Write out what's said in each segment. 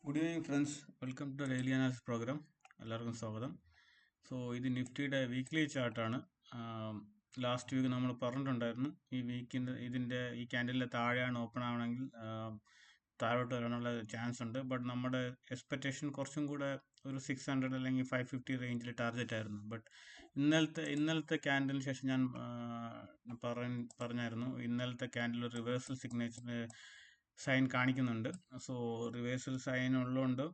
Good evening friends, welcome to daily analysis programme. എല്ലാവർക്കും സ്വാഗതം. ഇത് നിഫ്റ്റിയുടെ വീക്ക്ലി ചാർട്ടാണ്. ലാസ്റ്റ് വീക്ക് നമ്മൾ പറഞ്ഞിട്ടുണ്ടായിരുന്നു ഈ ക്യാൻഡലിൻ്റെ താഴെയാണ് ഓപ്പൺ ആവണമെങ്കിൽ താഴോട്ട് വരാനുള്ള ചാൻസ് ഉണ്ട്. ബട്ട് നമ്മുടെ എക്സ്പെക്റ്റേഷൻ കുറച്ചും കൂടെ ഒരു 600 അല്ലെങ്കിൽ 550 റേഞ്ചിൽ ടാർഗറ്റ് ആയിരുന്നു. ബട്ട് ഇന്നലത്തെ ക്യാൻഡലിന് ശേഷം ഞാൻ പറഞ്ഞായിരുന്നു, ഇന്നലത്തെ ക്യാൻഡിൽ റിവേഴ്സൽ സിഗ്നേച്ചർ സൈൻ കാണിക്കുന്നുണ്ട്. റിവേഴ്സൽ സൈൻ ഉള്ളതുകൊണ്ട്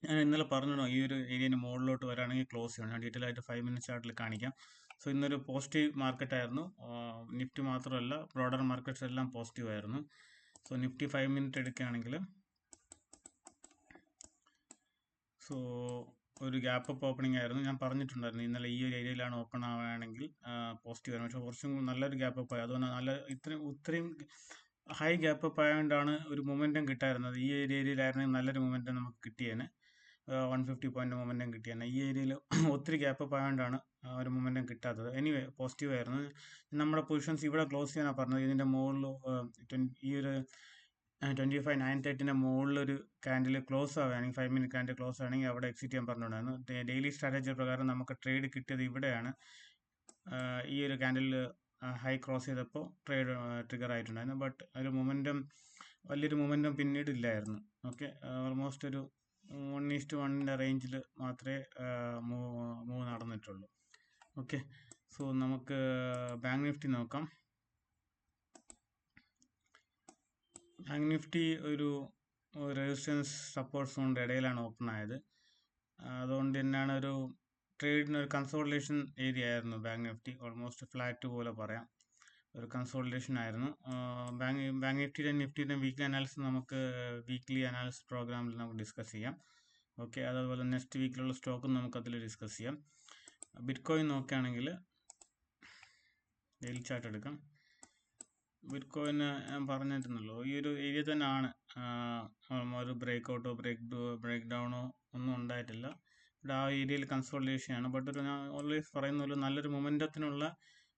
ഞാൻ ഇന്നലെ പറഞ്ഞോ ഈ ഒരു ഏരിയന് മുകളിലോട്ട് വരാണെങ്കിൽ ക്ലോസ് ചെയ്യണം. ഞാൻ ഡീറ്റെയിൽ ആയിട്ട് 5 മിനിറ്റ് ചാർട്ടിൽ കാണിക്കാം. ഇന്നൊരു പോസിറ്റീവ് മാർക്കറ്റ് ആയിരുന്നു. നിഫ്റ്റി മാത്രമല്ല, ബ്രോഡർ മാർക്കറ്റ്സ് എല്ലാം പോസിറ്റീവ് ആയിരുന്നു. നിഫ്റ്റി 5 മിനിറ്റ് എടുക്കുകയാണെങ്കിൽ ഒരു ഗ്യാപ്പ് അപ്പ് ഓപ്പണിംഗ് ആയിരുന്നു. ഞാൻ പറഞ്ഞിട്ടുണ്ടായിരുന്നു ഇന്നലെ ഈ ഒരു ഏരിയയിലാണ് ഓപ്പൺ ആവുകയാണെങ്കിൽ പോസിറ്റീവ് ആയിരുന്നു. പക്ഷെ കുറച്ചും നല്ലൊരു ഗ്യാപ്പ് അപ്പ് ആയി. അതുകൊണ്ട് ഇത്രയും ഹൈ ഗ്യാപ്പ് അപ്പ് ആയതുകൊണ്ടാണ് ഒരു മൊമെൻറ്റം കിട്ടായിരുന്നത്. ഈ ഏരിയയിലായിരുന്നെങ്കിൽ നല്ലൊരു മൊമെൻറ്റം നമുക്ക് കിട്ടിയേനെ, 150 പോയിന്റ് മൊമെൻറ്റം കിട്ടിയേനെ. ഈ ഏരിയയിൽ ഒത്തിരി ഗ്യാപ്പ് അപ്പ് ആയതുകൊണ്ടാണ് ഒരു മൊമെൻറ്റം കിട്ടാത്തത്. എനിവേ പോസിറ്റീവ് ആയിരുന്നു. നമ്മുടെ പൊസിഷൻസ് ഇവിടെ ക്ലോസ് ചെയ്യാനാണ് പറഞ്ഞത്. ഇതിൻ്റെ മുകളിൽ ഈ ഒരു 25,930 മുകളിലൊരു ക്യാൻഡിൽ ക്ലോസ് ആവുകയാണെങ്കിൽ, 5 മിനിറ്റ് ക്യാൻഡിൽ ക്ലോസ് ആണെങ്കിൽ അവിടെ എക്സിറ്റ് ചെയ്യാൻ പറഞ്ഞിട്ടുണ്ടായിരുന്നു. ഡെയിലി സ്ട്രാറ്റജി പ്രകാരം നമുക്ക് ട്രേഡ് കിട്ടിയത് ഇവിടെയാണ്. ഈ ഒരു ക്യാൻഡിൽ ഹൈ ക്രോസ് ചെയ്തപ്പോൾ ട്രേഡ് ട്രിഗർ ആയിട്ടുണ്ടായിരുന്നു. ബട്ട് വലിയൊരു മൊമെൻറ്റം പിന്നീട് ഇല്ലായിരുന്നു. ഓക്കെ, ഓൾമോസ്റ്റ് ഒരു 1:1 റേഞ്ചിൽ മാത്രമേ മൂവ് നടന്നിട്ടുള്ളൂ. ഓക്കെ, നമുക്ക് ബാങ്ക് നിഫ്റ്റി നോക്കാം. ബാങ്ക് നിഫ്റ്റി ഒരു റെസിസ്റ്റൻസ് സപ്പോർട്ട് സോണിൻ്റെ ഇടയിലാണ് ഓപ്പൺ ആയത്. അതുകൊണ്ട് തന്നെയാണ് ഒരു ട്രേഡിനൊരു കൺസോളിഡേഷൻ ഏരിയ ആയിരുന്നു ബാങ്ക് നിഫ്റ്റി. ഓൾമോസ്റ്റ് ഫ്ലാറ്റ് പോലെ പറയാം, ഒരു കൺസോളിഡേഷൻ ആയിരുന്നു. ബാങ്ക് നിഫ്റ്റിയുടെ വീക്ക്ലി അനാലിസിസ് നമുക്ക് വീക്ക്ലി അനാലിസിസ് പ്രോഗ്രാമിൽ നമുക്ക് ഡിസ്കസ് ചെയ്യാം. ഓക്കെ, അതുപോലെ നെക്സ്റ്റ് വീക്കിലുള്ള സ്റ്റോക്കും നമുക്ക് അതിൽ ഡിസ്കസ് ചെയ്യാം. ബിറ്റ്കോയിൻ നോക്കുകയാണെങ്കിൽ ഡെയിലി ചാർട്ട് എടുക്കാം. ബിറ്റ്കോയിന് ഞാൻ പറഞ്ഞിരുന്നല്ലോ, ഈ ഒരു ഏരിയ തന്നെയാണ്. ഒരു ബ്രേക്ക് ഔട്ടോ ബ്രേക്ക് ഡൗണോ ഒന്നും ഉണ്ടായിട്ടില്ല. ഇവിടെ ആ ഏരിയയിൽ കൺസോളിഡേഷൻ ആണ്. ബട്ട് ഞാൻ ഓൾവേസ് പറയുന്ന പോലെ നല്ലൊരു മൊമെൻറ്റത്തിനുള്ള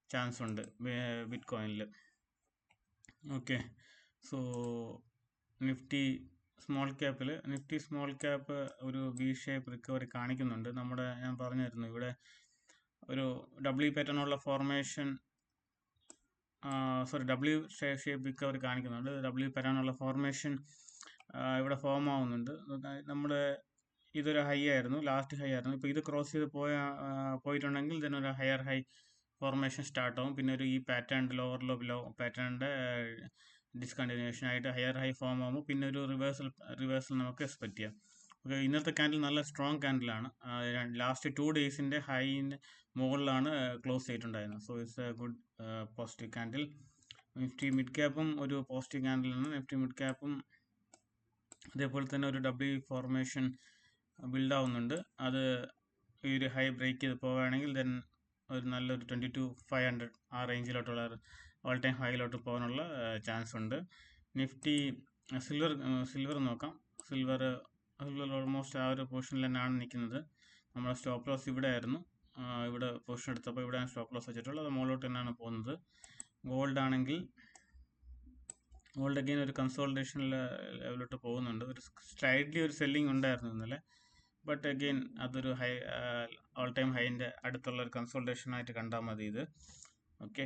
ചാൻസ് ഉണ്ട് ബിറ്റ്കോയിനിൽ. ഓക്കെ, നിഫ്റ്റി സ്മോൾ ക്യാപ്പ് ഒരു വി ഷേപ്പ് റിക്കവറി കാണിക്കുന്നുണ്ട്. ഞാൻ പറഞ്ഞിരുന്നു ഇവിടെ ഒരു ഡബ്ല്യു പാറ്റേണുള്ള ഫോർമേഷൻ, ഡബ്ല്യു ഷേപ്പ് റിക്കവറി കാണിക്കുന്നുണ്ട്. ഡബ്ല്യു പാറ്റേണുള്ള ഫോർമേഷൻ ഇവിടെ ഫോം ആവുന്നുണ്ട്. ഇതൊരു ഹൈ ആയിരുന്നു, ലാസ്റ്റ് ഹൈ ആയിരുന്നു. ഇപ്പോൾ ഇത് ക്രോസ് ചെയ്ത് പോയിട്ടുണ്ടെങ്കിൽ ഇതിനൊരു ഹയർ ഹൈ ഫോർമേഷൻ സ്റ്റാർട്ട് ആവും. പിന്നെ ഈ പാറ്റേൺ ലോവർ ലോ പാറ്റേണിൻ്റെ ഡിസ്കണ്ടിന്യൂഷൻ ആയിട്ട് ഹയർ ഹൈ ഫോം ആകുമ്പോൾ പിന്നെ ഒരു റിവേഴ്സൽ നമുക്ക് എക്സ്പെക്ട് ചെയ്യാം. ഓക്കെ, ഇന്നത്തെ ക്യാൻഡിൽ നല്ല സ്ട്രോങ് ക്യാൻഡിലാണ്. ലാസ്റ്റ് 2 ഡേയ്സിൻ്റെ ഹൈൻ്റെ മുകളിലാണ് ക്ലോസ് ചെയ്തിട്ടുണ്ടായിരുന്നത്. It's a good positive candle. Nifty mid ക്യാപ്പും ഒരു പോസിറ്റീവ് ക്യാൻഡിലാണ്. നിഫ്റ്റി മിഡ് ക്യാപ്പും അതേപോലെ തന്നെ ഒരു ഡബ്ല്യു ഫോർമേഷൻ ബിൽഡ് ആവുന്നുണ്ട്. അത് ഈ ഒരു ഹൈ ബ്രേക്ക് ചെയ്ത് പോവുകയാണെങ്കിൽ ദെൻ ഒരു നല്ലൊരു 22,500 ആ റേഞ്ചിലോട്ടുള്ള ഓൾ ടൈം ഹൈയിലോട്ട് പോകാനുള്ള ചാൻസ് ഉണ്ട്. നിഫ്റ്റി സിൽവർ നോക്കാം. സിൽവർ ഓൾമോസ്റ്റ് ആ ഒരു പൊസിഷനിൽ തന്നെയാണ് നിൽക്കുന്നത്. നമ്മുടെ സ്റ്റോപ്പ് ലോസ് ഇവിടെ ആയിരുന്നു. ഇവിടെ പൊസിഷൻ എടുത്തപ്പോൾ ഇവിടെയാണ് സ്റ്റോപ്പ് ലോസ് വെച്ചിട്ടുള്ളത്. അത് മുകളിലോട്ട് തന്നെയാണ് പോകുന്നത്. ഗോൾഡ് ആണെങ്കിൽ ഗോൾഡ് അഗെയിൻ ഒരു കൺസോളിഡേഷൻ ലെവലിലോട്ട് പോകുന്നുണ്ട്. ഒരു സ്ലൈഡ്ലി ഒരു സെല്ലിംഗ് ഉണ്ടായിരുന്നു ഇന്നലെ. ബട്ട് അഗെയിൻ അതൊരു ഹൈ ഓൾ ടൈം ഹൈൻ്റെ അടുത്തുള്ള ഒരു കൺസോളിഡേഷൻ ആയിട്ട് കണ്ടാൽ മതി ഇത്. ഓക്കെ,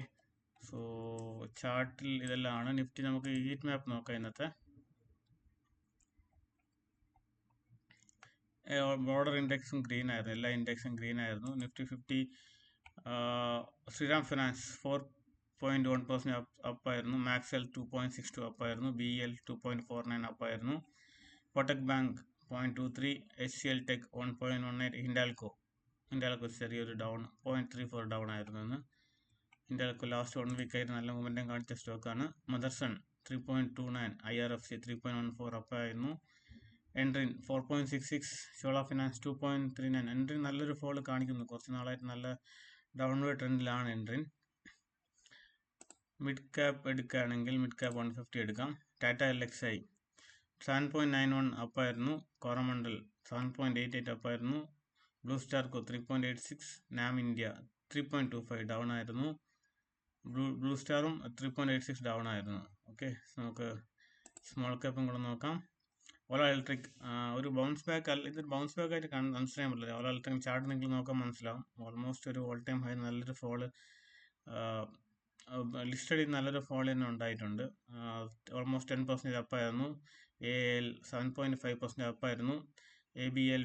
ചാർട്ടിൽ ഇതെല്ലാമാണ്. നിഫ്റ്റി നമുക്ക് ഹീറ്റ് മാപ്പ് നോക്കാം. ഇന്നത്തെ ബോർഡർ ഇൻഡെക്സും ഗ്രീൻ ആയിരുന്നു, എല്ലാ ഇൻഡെക്സും ഗ്രീൻ ആയിരുന്നു. നിഫ്റ്റി 50 ശ്രീറാം ഫിനാൻസ് 4.1% അപ്പായിരുന്നു. മാക്സെൽ 2.62 അപ്പായിരുന്നു. BL 2.49 അപ്പായിരുന്നു. Kotak bank 0.23, HCL tech 1.18, Hindalco ചെറിയൊരു ഡൗൺ 0.34 ഡൗൺ ആയിരുന്നു ഇന്ന്. ഹിൻഡാൽകോ ലാസ്റ്റ് 1 വീക്ക് ആയിട്ട് നല്ല മൊമെൻറ്റം കാണിച്ച സ്റ്റോക്കാണ്. മദർസൺ 3.29, IRFC 3.14 അപ്പായിരുന്നു. എൻട്രിൻ 4.66, ചോള ഫിനാൻസ് 2.39. എൻട്രിൻ നല്ലൊരു ഫോൾ കാണിക്കുന്നു. കുറച്ച് നാളായിട്ട് നല്ല ഡൗൺവേർഡ് ട്രെൻഡിലാണ് എൻട്രിൻ. മിഡ് ക്യാപ്പ് എടുക്കുകയാണെങ്കിൽ മിഡ് ക്യാപ്പ് 150 എടുക്കാം. ടാറ്റ LXI 7.91 അപ്പായിരുന്നു. കോറമണ്ടൽ 7.88 അപ്പായിരുന്നു. ബ്ലൂ സ്റ്റാർക്കോ 3.86, നാം ഇന്ത്യ 3.25 ഡൗൺ ആയിരുന്നു. ബ്ലൂ സ്റ്റാറും 3.86 ഡൗൺ ആയിരുന്നു. ഓക്കെ, നമുക്ക് സ്മോൾ ക്യാപ്പും കൂടെ നോക്കാം. ഓല ഇലക്ട്രിക് ഒരു ബൗൺസ് ബാക്ക് ഇതൊരു ബൗൺസ് ബാക്ക് ആയിട്ട് കൺസിഡർ ചെയ്യാൻ പറ്റില്ല. ഓല ഇലക്ട്രിക് ചാർട്ട് നിങ്ങൾ നോക്കാൻ മനസ്സിലാവും. ഓൾമോസ്റ്റ് ഒരു ഓൾ ടൈം ഹൈ നല്ലൊരു ഫോള് ലിസ്റ്റഡിൽ നല്ലൊരു ഫോൾ തന്നെ ഉണ്ടായിട്ടുണ്ട്. ഓൾമോസ്റ്റ് 10% അപ്പായിരുന്നു. AL 7.5% അപ്പായിരുന്നു. ABL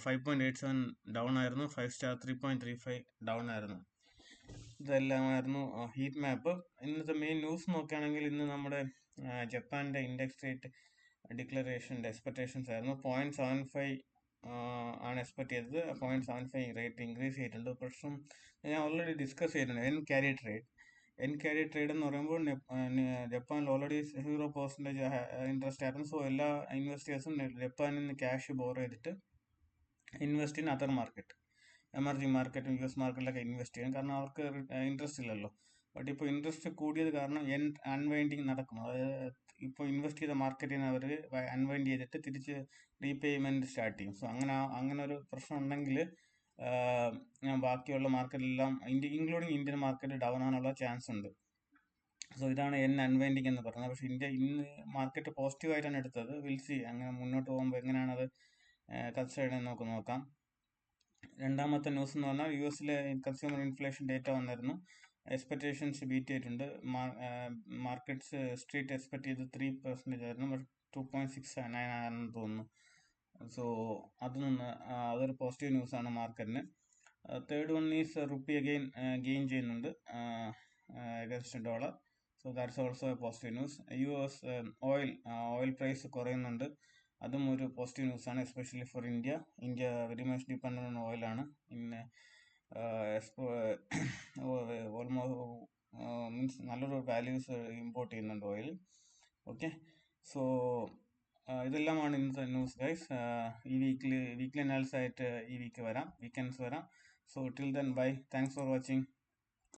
5.87 ഡൗൺ ആയിരുന്നു. 5 സ്റ്റാർ 3.35 ഡൗൺ ആയിരുന്നു. ഇതെല്ലാമായിരുന്നു ഹീറ്റ് മാപ്പ്. ഇന്നത്തെ മെയിൻ ന്യൂസ് നോക്കുകയാണെങ്കിൽ ഇന്ന് നമ്മുടെ ജപ്പാന്റെ ഇൻഡെക്സ് റേറ്റ് ഡിക്ലറേഷൻ്റെ എക്സ്പെക്ടേഷൻസ് ആയിരുന്നു. 0.75 ആണ് എക്സ്പെക്ട് ചെയ്തത്. 0.75 റേറ്റ് ഇൻക്രീസ് ചെയ്തിട്ടുണ്ട്. പ്രശ്നം ഞാൻ ഓൾറെഡി ഡിസ്കസ് ചെയ്തിട്ടുണ്ട്. എൻ ക്യാരി ട്രേഡ് എന്ന് പറയുമ്പോൾ ജപ്പാനിൽ ഓൾറെഡി 0% ഇൻട്രസ്റ്റ് ആയിരുന്നു. സോ എല്ലാ ഇൻവെസ്റ്റേഴ്സും ജപ്പാനിൽ നിന്ന് ക്യാഷ് ബോർ ചെയ്തിട്ട് invest in other market, emerging മാർക്കറ്റും US മാർക്കറ്റിലൊക്കെ ഇൻവെസ്റ്റ് ചെയ്യും. കാരണം അവർക്ക് ഇൻട്രസ്റ്റ് ഇല്ലല്ലോ. ബട്ട് ഇപ്പോൾ ഇൻട്രസ്റ്റ് കൂടിയത് കാരണം അൺവൈൻഡിങ് നടക്കും. അതായത് ഇപ്പോൾ ഇൻവെസ്റ്റ് ചെയ്ത മാർക്കറ്റിൽ നിന്ന് അവർ അൺവൈൻഡ് ചെയ്തിട്ട് തിരിച്ച് റീപേയ്മെൻറ്റ് സ്റ്റാർട്ട് ചെയ്യും. സോ അങ്ങനെ ഒരു പ്രശ്നം ഉണ്ടെങ്കിൽ ബാക്കിയുള്ള മാർക്കറ്റെല്ലാം ഇൻക്ലൂഡിങ് ഇന്ത്യൻ മാർക്കറ്റ് ഡൗൺ ആകാനുള്ള ചാൻസ് ഉണ്ട്. സോ ഇതാണ് അൺവൈൻഡിങ് എന്ന് പറയുന്നത്. പക്ഷേ ഇന്ത്യ ഇന്ന് മാർക്കറ്റ് പോസിറ്റീവായിട്ടാണ് എടുത്തത്. വിൽ സി അങ്ങനെ മുന്നോട്ട് പോകുമ്പോൾ എങ്ങനെയാണത് കൺസിഡർ ചെയ്യണമെന്ന് നമുക്ക് നോക്കാം. രണ്ടാമത്തെ ന്യൂസ് എന്ന് പറഞ്ഞാൽ US കൺസ്യൂമർ ഇൻഫ്ലേഷൻ ഡേറ്റ വന്നിരുന്നു. എക്സ്പെക്ടേഷൻസ് ബീറ്റ് ചെയ്തിട്ടുണ്ട്. മാർക്കറ്റ്സ് സ്ട്രീറ്റ് എക്സ്പെക്ട് ചെയ്ത് 3% ആയിരുന്നു. ബട്ട് 2.69 ആണെന്ന് തോന്നുന്നു. സോ അതൊരു പോസിറ്റീവ് ന്യൂസാണ് മാർക്കറ്റിന്. Third one is rupee again gain ചെയ്യുന്നുണ്ട് against dollar. So that's also a positive news. US oil price കുറയുന്നുണ്ട്. അതും ഒരു പോസിറ്റീവ് ന്യൂസാണ്, especially for India very much dependent on ഓയിലാണ്. പിന്നെ മീൻസ് നല്ലൊരു വാല്യൂസ് ഇമ്പോർട്ട് ചെയ്യുന്നുണ്ട് ഓയിൽ. ഓക്കെ, സോ ഇതെല്ലാമാണ് ഇന്നത്തെ ന്യൂസ് ഗൈസ്. ഈ വീക്ക്ലി അനാലിസിസ് ആയിട്ട് ഈ വീക്ക് വരാം, വീക്കെൻഡ്സ് വരാം. So till then bye, thanks for watching.